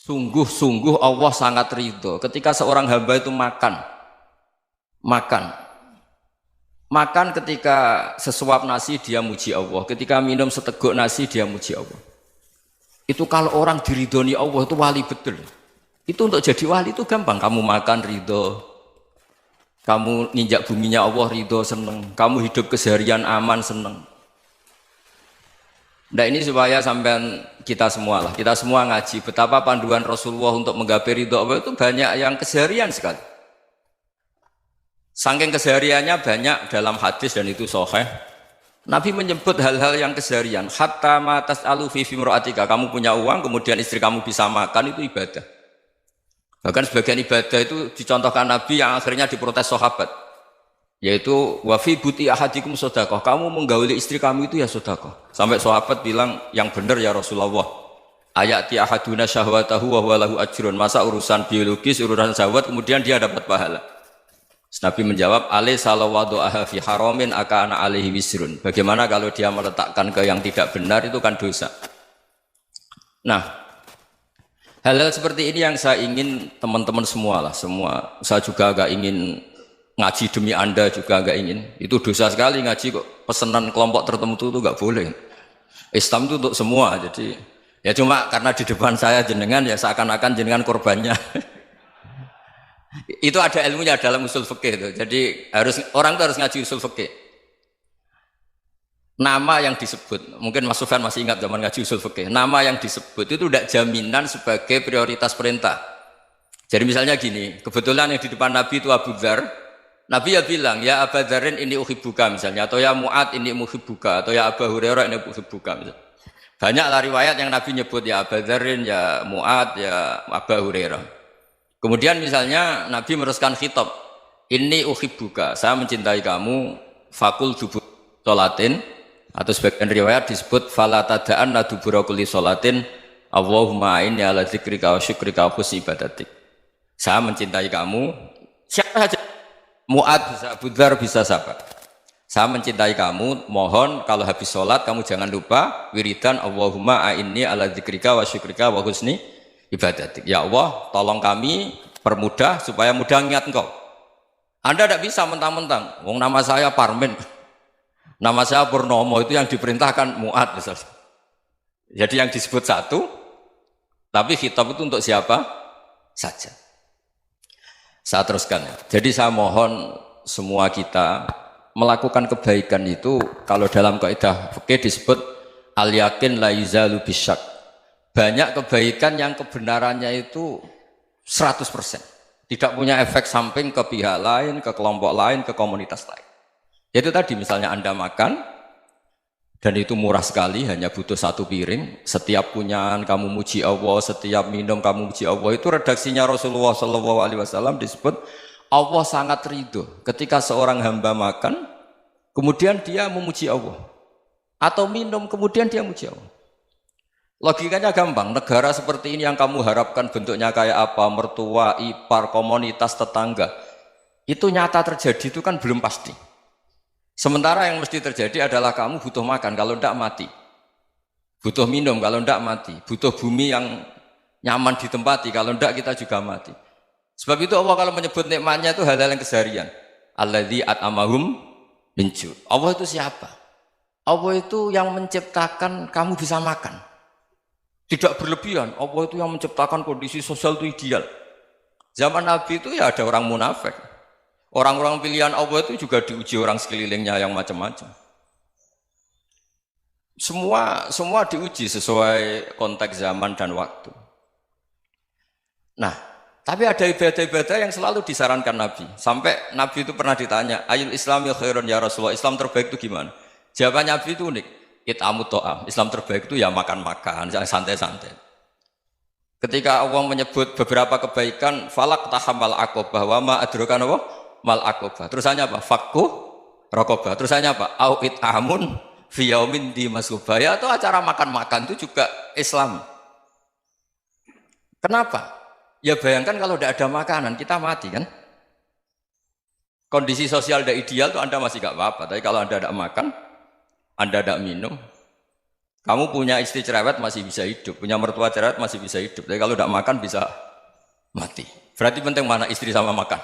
Sungguh-sungguh Allah sangat ridho ketika seorang hamba itu makan makan ketika sesuap nasi dia muji Allah, ketika minum seteguk nasi dia muji Allah. Itu kalau orang diridhoni Allah itu wali betul. Itu untuk jadi wali itu gampang, kamu makan ridho, kamu ninjak buminya Allah ridho seneng, kamu hidup keseharian aman seneng. Nah ini supaya sampean kita semua ngaji betapa panduan Rasulullah untuk menggapai ridho Allah itu banyak yang keseharian sekali. Saking kesehariannya banyak dalam hadis dan itu sahih. Nabi menyebut hal-hal yang keseharian. Hatta ma tas'alu fi imra'atika, kamu punya uang kemudian istri kamu bisa makan itu ibadah. Bahkan sebagian ibadah itu dicontohkan Nabi yang akhirnya diprotes sahabat. Yaitu wa fi buti ahadikum sedekah, kamu menggauli istri kamu itu ya sedekah. Sampai sahabat bilang yang benar ya Rasulullah. Ayati ahaduna syahwatahu wa huwa lahu ajrun. Masa urusan biologis, urusan syahwat kemudian dia dapat pahala. Nabi menjawab, alai salawadu aha fi haramin akana alaihi wisrun. Bagaimana kalau dia meletakkan ke yang tidak benar itu kan dosa. Nah, hal-hal seperti ini yang saya ingin teman-teman semua. Saya juga agak ingin ngaji demi Anda juga agak ingin. Itu dosa sekali ngaji kok pesanan kelompok tertentu itu enggak boleh. Islam itu untuk semua. Jadi ya cuma karena di depan saya jenengan ya seakan-akan jenengan korbannya. Itu ada ilmunya dalam usul fikih itu. Jadi orang itu harus ngaji usul fikih. Nama yang disebut, mungkin Mas Sufyan masih ingat zaman ngaji usul fikih. Nama yang disebut itu tidak jaminan sebagai prioritas perintah. Jadi misalnya gini, kebetulan yang di depan Nabi itu Abu Dzar. Nabi ya bilang, ya Abu Dzarin ini uhibbuka misalnya, atau ya Mu'ad ini uhibbuka, atau ya Abu Hurairah ini uhibbuka misalnya. Banyaklah riwayat yang Nabi nyebut ya Abu Dzarin, ya Mu'ad, ya Abu Hurairah. Kemudian misalnya Nabi meneruskan khitab, ini uhibbuka, saya mencintai kamu, fakul dubur sholatin, atau sebagian riwayat disebut fala tada'anna dubura kulli sholatin, Allahumma inni ala dzikrika wa syukrika wa husni ibadatik. Saya mencintai kamu, siapa saja, Mu'ad bisa, Abu Dzar bisa siapa. Saya mencintai kamu, mohon kalau habis sholat kamu jangan lupa wiridan Allahumma inni ala dzikrika wa syukrika wa husni ibadatik. Ya Allah, tolong kami permudah supaya mudah ingat Engkau. Anda tidak bisa mentang-mentang, wong nama saya Parmin, nama saya Purnomo, itu yang diperintahkan Mu'ad misalnya. Jadi yang disebut satu, tapi khitab itu untuk siapa saja. Saya teruskan ya. Jadi saya mohon semua kita melakukan kebaikan itu, kalau dalam kaidah fikih disebut al-yakin la yuzalu bisyak. Banyak kebaikan yang kebenarannya itu 100%. Tidak punya efek samping ke pihak lain, ke kelompok lain, ke komunitas lain. Itu tadi misalnya Anda makan, dan itu murah sekali, hanya butuh satu piring. Setiap punyaan kamu muji Allah, setiap minum kamu muji Allah. Itu redaksinya Rasulullah SAW disebut, Allah sangat ridho ketika seorang hamba makan, kemudian dia memuji Allah. Atau minum, kemudian dia muji Allah. Logikanya gampang, negara seperti ini yang kamu harapkan bentuknya kayak apa, mertua, ipar, komunitas, tetangga, itu nyata terjadi itu kan belum pasti. Sementara yang mesti terjadi adalah kamu butuh makan, kalau tidak mati. Butuh minum, kalau tidak mati. Butuh bumi yang nyaman ditempati, kalau tidak kita juga mati. Sebab itu Allah kalau menyebut nikmatnya itu hal-hal yang keseharian. Alladzi at'amahum min ju'. Allah itu siapa? Allah itu yang menciptakan kamu bisa makan. Tidak berlebihan, Allah itu yang menciptakan kondisi sosial itu ideal. Zaman Nabi itu ya ada orang munafik. Orang-orang pilihan Allah itu juga diuji orang sekelilingnya yang macam-macam. Semua diuji sesuai konteks zaman dan waktu. Nah, tapi ada ibadah-ibadah yang selalu disarankan Nabi. Sampai Nabi itu pernah ditanya, ayul islami khairun ya Rasulullah, Islam terbaik itu gimana? Jawaban Nabi itu unik. It'amut to'am, Islam terbaik itu ya makan-makan, jangan santai-santai. Ketika Allah menyebut beberapa kebaikan, falak tahamal aqobah, wa ma adrokan apa? Mal aqobah. Terusannya apa? Fakku rokobah. Terusannya apa? Au it'amun fi yaumin di masubah. Ya itu acara makan-makan itu juga Islam. Kenapa? Ya bayangkan kalau tidak ada makanan, kita mati kan? Kondisi sosial tidak ideal itu Anda masih gak apa-apa, tapi kalau Anda tidak makan, Anda tidak minum, Kamu punya istri cerewet masih bisa hidup, punya mertua cerewet masih bisa hidup. Tapi kalau tidak makan bisa mati. Berarti penting mana istri sama makan?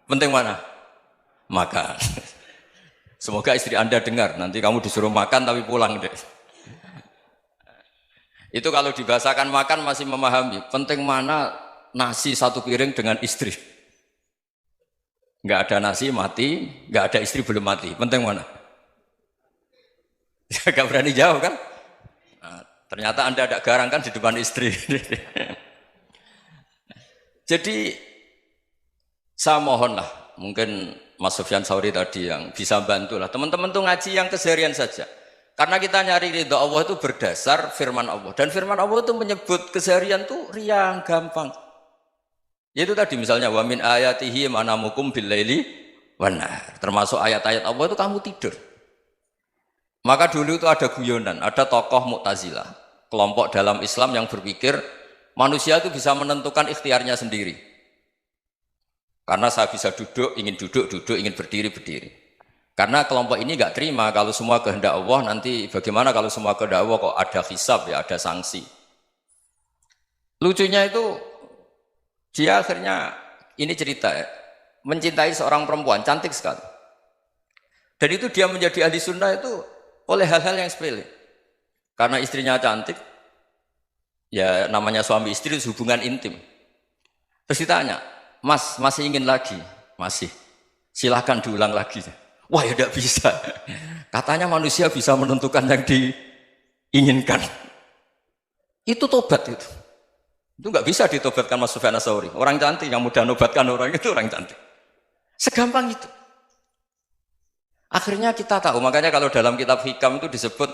Penting mana? Makan. Semoga istri Anda dengar, nanti kamu disuruh makan tapi pulang deh. Itu kalau dibahasakan makan masih memahami. Penting mana nasi satu piring dengan istri. Nggak ada nasi mati, nggak ada istri belum mati. Penting mana? Gak berani jawab kan? Nah, ternyata Anda ada garang kan di depan istri. Jadi saya mohonlah, mungkin Mas Sufyan Sauri tadi yang bisa bantulah. Teman-teman tuh ngaji yang keseharian saja. Karena kita nyari ridha Allah itu berdasar firman Allah. Dan firman Allah itu menyebut keseharian tuh riang, gampang. Yaitu tadi misalnya wa min ayatihi manamukum billaili wan nahar. Termasuk ayat-ayat Allah itu kamu tidur. Maka dulu itu ada guyonan, ada tokoh Mu'tazilah, kelompok dalam Islam yang berpikir manusia itu bisa menentukan ikhtiarnya sendiri. Karena saya bisa duduk, duduk, ingin berdiri, berdiri. Karena kelompok ini nggak terima kalau semua kehendak Allah, nanti bagaimana kalau semua kehendak Allah kok ada hisab ya, ada sanksi. Lucunya itu dia akhirnya, ini cerita ya, mencintai seorang perempuan, cantik sekali. Dan itu dia menjadi ahli sunnah itu oleh hal-hal yang sepele. Karena istrinya cantik, ya namanya suami istri itu hubungan intim. Terus ditanya, Mas, masih ingin lagi? Masih. Silahkan diulang lagi. Wah ya tidak bisa. Katanya manusia bisa menentukan yang diinginkan. Itu tobat itu. Itu nggak bisa ditobatkan Mas Sufyan Ats-Tsauri. Orang cantik yang mudah nobatkan orang itu orang cantik. Segampang itu. Akhirnya kita tahu, makanya kalau dalam kitab Hikam itu disebut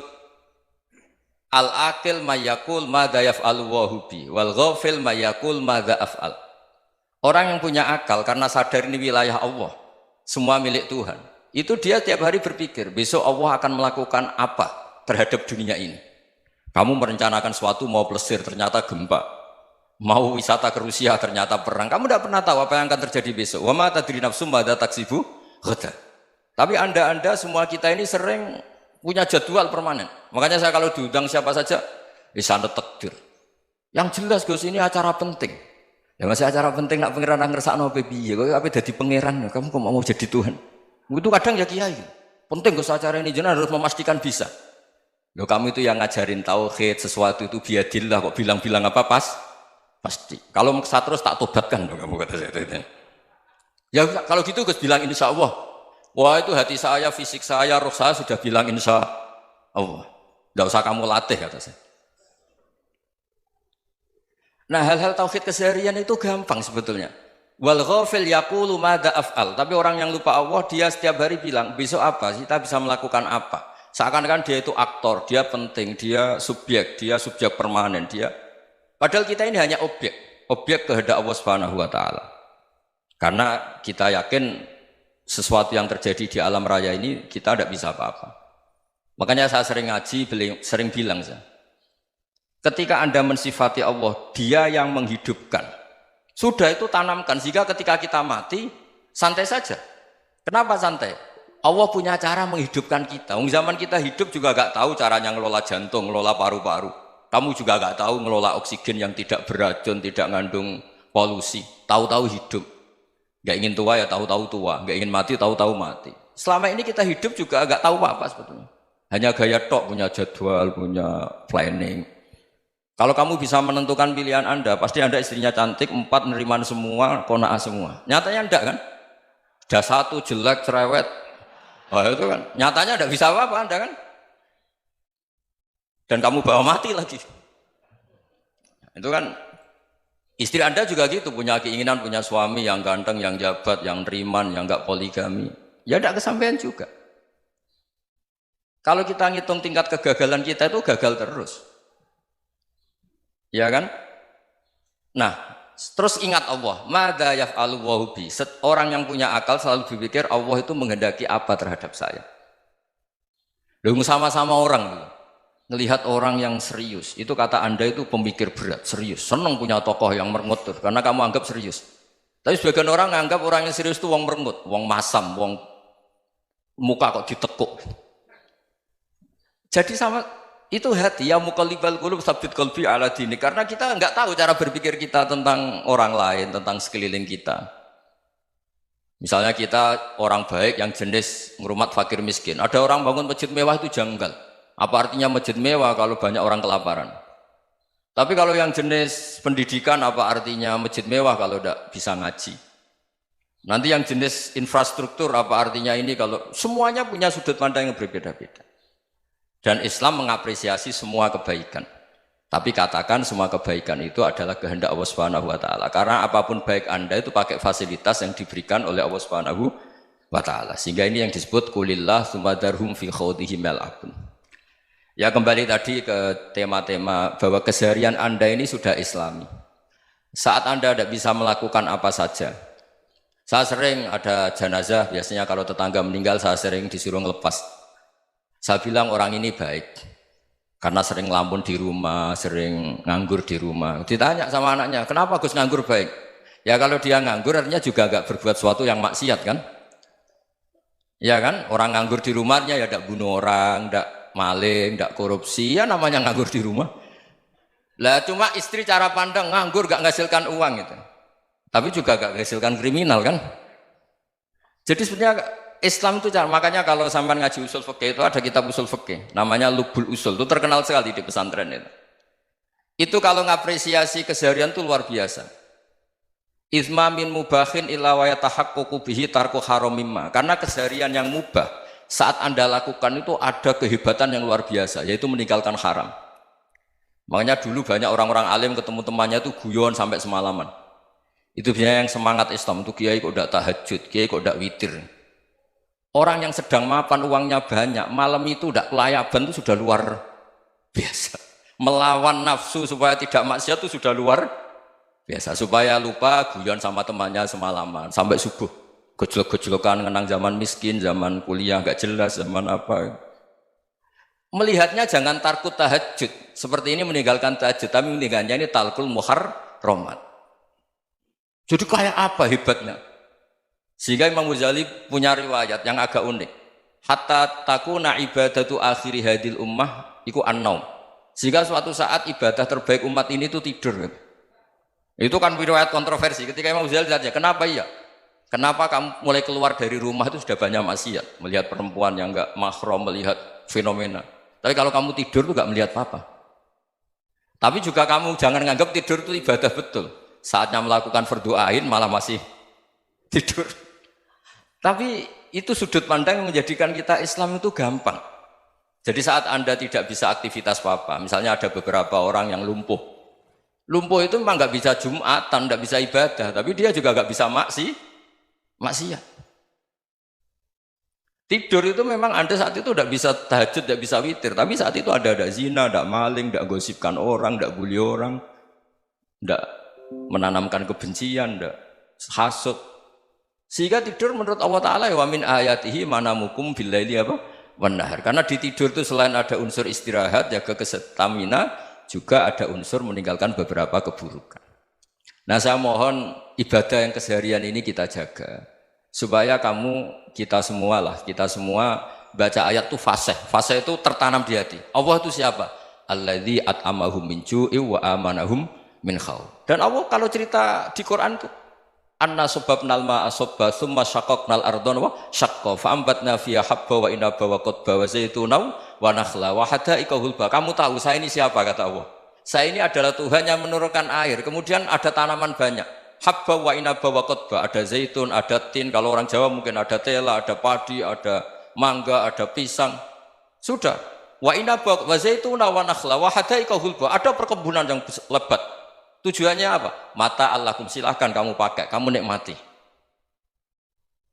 al-aqil mayyakul madza yaf'alu wa hubi wal ghafil mayyakul madza af'al. Orang yang punya akal karena sadar ini wilayah Allah, semua milik Tuhan. Itu dia tiap hari berpikir, besok Allah akan melakukan apa terhadap dunia ini. Kamu merencanakan suatu mau plesir, ternyata gempa. Mau wisata ke Rusia, ternyata perang. Kamu tidak pernah tahu apa yang akan terjadi besok. Wa ma tadri nafsum madza taksibu ghadan. Tapi anda semua kita ini sering punya jadwal permanen. Makanya saya kalau diundang siapa saja, bisa takdir. Yang jelas Gus ini acara penting. Ya masih acara penting nak pangeran ngersakno piye? Kok ape dadi pangeran? Kamu kok mau jadi Tuhan? Itu kadang ya kiai. Penting Gus acara ini jenengan harus memastikan bisa. Loh kamu itu yang ngajarin tauhid, sesuatu itu biadillah kok bilang-bilang apa pasti. Kalau maksa terus tak tobatkan loh kamu kata saya. Ya kalau gitu Gus bilang insya Allah. Wah itu hati saya, fisik saya, roh saya sudah bilang insya Allah. Tidak usah kamu latih kata saya. Nah hal-hal tauhid keseharian itu gampang sebetulnya. Wal ghafil yaqulu madza af'al. Tapi orang yang lupa Allah dia setiap hari bilang besok apa? Kita bisa melakukan apa? Seakan-akan dia itu aktor, dia penting, dia subjek permanen, dia. Padahal kita ini hanya objek kehendak Allah Subhanahu wa taala. Karena kita yakin sesuatu yang terjadi di alam raya ini kita tidak bisa apa-apa. Makanya saya sering ngaji, sering bilang saya, ketika Anda mensifati Allah, Dia yang menghidupkan. Sudah itu tanamkan sehingga ketika kita mati santai saja. Kenapa santai? Allah punya cara menghidupkan kita. Zaman kita hidup juga gak tahu caranya ngelola jantung, ngelola paru-paru. Kamu juga gak tahu ngelola oksigen yang tidak beracun, tidak ngandung polusi. Tahu-tahu hidup. Gak ingin tua ya tahu-tahu tua, gak ingin mati tahu-tahu mati. Selama ini kita hidup juga gak tahu apa-apa sebetulnya. Hanya gaya tok, punya jadwal, punya planning. Kalau kamu bisa menentukan pilihan Anda, pasti Anda istrinya cantik, 4 neriman semua, kona'ah semua. Nyatanya enggak kan? Ada 1 jelek, cerewet. Oh itu kan, nyatanya enggak bisa apa-apa Anda kan? Dan kamu bawa mati lagi. Itu kan, istri Anda juga gitu, punya keinginan, punya suami yang ganteng, yang jabat, yang neriman, yang enggak poligami. Ya enggak kesampaian juga. Kalau kita ngitung tingkat kegagalan kita itu gagal terus. Ya kan? Nah, terus ingat Allah, madza yaf'alu wa bi. Orang yang punya akal selalu berpikir Allah itu menghendaki apa terhadap saya. Lalu sama-sama orang melihat orang yang serius, itu kata Anda itu pemikir berat, serius. Senang punya tokoh yang merengut karena kamu anggap serius. Tapi sebagian orang anggap orang yang serius itu wong merengut, wong masam, wong muka kok ditekuk. Jadi sama Itu hati, ya muqallibal qulub tsabbit qalbi ala dini. Karena kita nggak tahu cara berpikir kita tentang orang lain, tentang sekeliling kita. Misalnya kita orang baik yang jenis ngrumat fakir miskin. Ada orang bangun masjid mewah itu janggal. Apa artinya masjid mewah kalau banyak orang kelaparan? Tapi kalau yang jenis pendidikan apa artinya masjid mewah kalau tidak bisa ngaji? Nanti yang jenis infrastruktur apa artinya ini kalau semuanya punya sudut pandang yang berbeda-beda. Dan Islam mengapresiasi semua kebaikan. Tapi katakan semua kebaikan itu adalah kehendak Allah Subhanahu wa taala. Karena apapun baik Anda itu pakai fasilitas yang diberikan oleh Allah Subhanahu wa taala. Sehingga ini yang disebut kulillah sumadarhum fi khawdihim yal'abun. Ya kembali tadi ke tema-tema bahwa keseharian Anda ini sudah Islami. Saat Anda tidak bisa melakukan apa saja. Saya sering ada jenazah, biasanya kalau tetangga meninggal saya sering disuruh ngelepas. Saya bilang orang ini baik karena sering ngelamun di rumah, sering nganggur di rumah. Ditanya sama anaknya, kenapa Gus nganggur baik? Ya kalau dia nganggur artinya juga agak berbuat sesuatu yang maksiat kan? Ya kan? Orang nganggur di rumahnya ya tidak bunuh orang, tidak maling, tidak korupsi, ya namanya nganggur di rumah. Lah cuma istri cara pandang nganggur gak menghasilkan uang gitu. Tapi juga gak menghasilkan kriminal kan? Jadi sebenarnya Islam itu makanya kalau sampai ngaji usul fikih itu ada kitab usul fikih namanya Lubul Usul, itu terkenal sekali di pesantren itu. Itu kalau ngapresiasi keseharian itu luar biasa. Izma min mubahin illa wa yatahaqqaqu bihi tarku haramimma. Karena keseharian yang mubah saat Anda lakukan itu ada kehebatan yang luar biasa, yaitu meninggalkan haram. Makanya dulu banyak orang-orang alim ketemu temannya itu guyon sampai semalaman. Itu biasanya yang semangat Islam itu kiai kok udah tahajud, kiai kok udah witir. Orang yang sedang mapan uangnya banyak, malam itu tidak kelayaban itu sudah luar biasa. Melawan nafsu supaya tidak maksiat itu sudah luar biasa. Supaya lupa guyon sama temannya semalaman sampai subuh. Gojlok-gojlokan ngenang zaman miskin, zaman kuliah nggak jelas, zaman apa. Melihatnya jangan tarkut tahajud. Seperti ini meninggalkan tahajud, tapi meninggalkannya ini talkul muharramat. Jadi kayak apa hebatnya? Sehingga Imam Ghazali punya riwayat yang agak unik. Hatta takuna ibadatu akhiri hadil ummah iku an-naum. Sehingga suatu saat ibadah terbaik umat ini itu tidur. Itu kan riwayat kontroversi. Ketika Imam Ghazali ditanya, kenapa iya? Kenapa kamu mulai keluar dari rumah itu sudah banyak maksiat? Melihat perempuan yang enggak mahram, melihat fenomena. Tapi kalau kamu tidur itu enggak melihat apa-apa. Tapi juga kamu jangan menganggap tidur itu ibadah betul. Saatnya melakukan fardu ain malah masih tidur. Tapi itu sudut pandang yang menjadikan kita Islam itu gampang. Jadi saat Anda tidak bisa aktivitas apa-apa, misalnya ada beberapa orang yang lumpuh. Lumpuh itu memang nggak bisa Jumatan, nggak bisa ibadah, tapi dia juga nggak bisa maksiat. Tidur itu memang Anda saat itu tidak bisa tahajud, tidak bisa witir, tapi saat itu ada zina, ada maling, tidak gosipkan orang, tidak bully orang, tidak menanamkan kebencian, tidak hasud. Sehingga tidur menurut Allah Ta'ala wa min ayatihi manamukum billaili apa? Wan-nahar. Karena di tidur itu selain ada unsur istirahat, jaga kestamina, juga ada unsur meninggalkan beberapa keburukan. Nah saya mohon ibadah yang keseharian ini kita jaga. Supaya kita semua baca ayat itu fasih. Fasih itu tertanam di hati. Allah itu siapa? Alladzi at'amahum min ju'i wa amanahum min khauf. Dan Allah kalau cerita di Quran itu anna sababnal ma'a sabba tsumma syaqqaqnal ardha wa syaqqa fa ambatna fiha habba wa inaba wa qadba wa zaituna wa nakhla wa hadaika hulba. Kamu tahu saya ini siapa kata Allah? Saya ini adalah Tuhan yang menurunkan air. Kemudian ada tanaman banyak. Habba wa inaba wa qadba, ada zaitun, ada tin. Kalau orang Jawa mungkin ada tela, ada padi, ada mangga, ada pisang. Sudah. Wa inaba wa zaituna wa nakhla wa hadaika hulba. Ada perkebunan yang lebat. Tujuannya apa? Mata Allahkum, silahkan kamu pakai, kamu nikmati.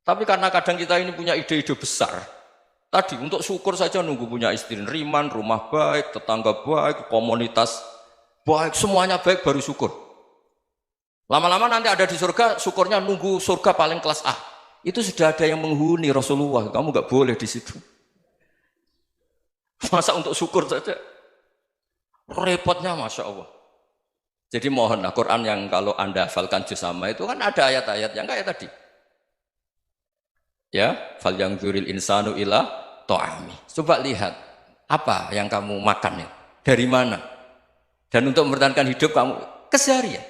Tapi karena kadang kita ini punya ide-ide besar. Tadi untuk syukur saja nunggu punya istri riman, rumah baik, tetangga baik, komunitas baik, semuanya baik baru syukur. Lama-lama nanti ada di surga, syukurnya nunggu surga paling kelas A. Itu sudah ada yang menghuni Rasulullah, kamu nggak boleh di situ. Masa untuk syukur saja? Repotnya Masya Allah. Jadi mohonlah Quran yang kalau Anda hafalkan juz sama itu kan ada ayat-ayat yang kayak tadi. Ya, fal yang dzuril insanu ila ta'ami. Coba lihat. Apa yang kamu makan ya? Dari mana? Dan untuk mempertahankan hidup kamu keseharian.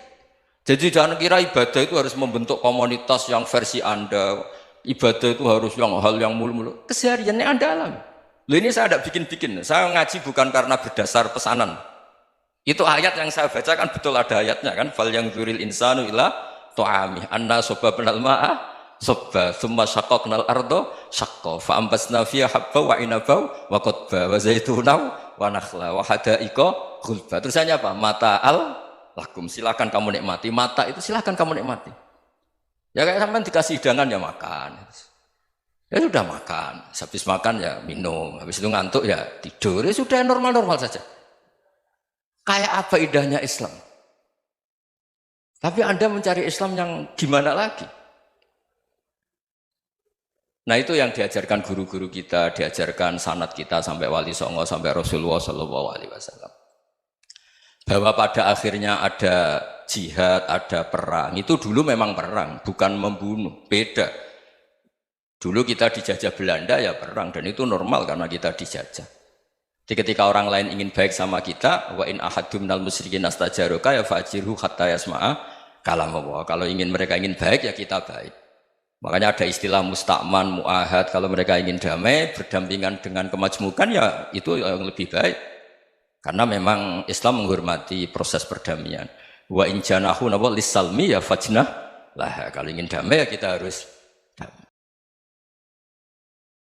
Jadi jangan kira ibadah itu harus membentuk komunitas yang versi Anda. Ibadah itu harus yang hal yang mulu-mulu. Kesehariannya Anda alami. Loh ini saya tidak bikin-bikin. Saya ngaji bukan karena berdasar pesanan. Itu ayat yang saya baca kan betul ada ayatnya kan. Fal yang dzuril insanu ila ta'ami. Anna sobabnal ma'a sobba. Thumma syaqaqnal ardo syaqqa. Fa'ambasna fiha habba wa inabau wa qodba. Wa zaitunaw wa nakhla wa hadaika gulba. Terusannya apa? Mata'al lakum. Silakan kamu nikmati. Mata itu silakan kamu nikmati. Ya kayak sampai dikasih hidangan ya makan. Ya sudah makan. Habis makan ya minum. Habis itu ngantuk ya tidur. Ya sudah normal-normal saja. Kayak apa indahnya Islam. Tapi Anda mencari Islam yang gimana lagi? Nah itu yang diajarkan guru-guru kita, diajarkan sanad kita sampai Wali Songo, sampai Rasulullah SAW. Bahwa pada akhirnya ada jihad, ada perang. Itu dulu memang perang, bukan membunuh. Beda. Dulu kita dijajah Belanda ya perang, dan itu normal karena kita dijajah. Jadi ketika orang lain ingin baik sama kita, wa in ahadum minal musyrikin astajaruka ya fajirhu hatta yasma'a kalam Allah. Kalau mereka ingin baik ya kita baik. Makanya ada istilah musta'man, mu'ahad. Kalau mereka ingin damai, berdampingan dengan kemajmukan ya itu yang lebih baik. Karena memang Islam menghormati proses perdamaian. Wa in janahu lis-salmi ya fajnah lah. Kalau ingin damai ya kita harus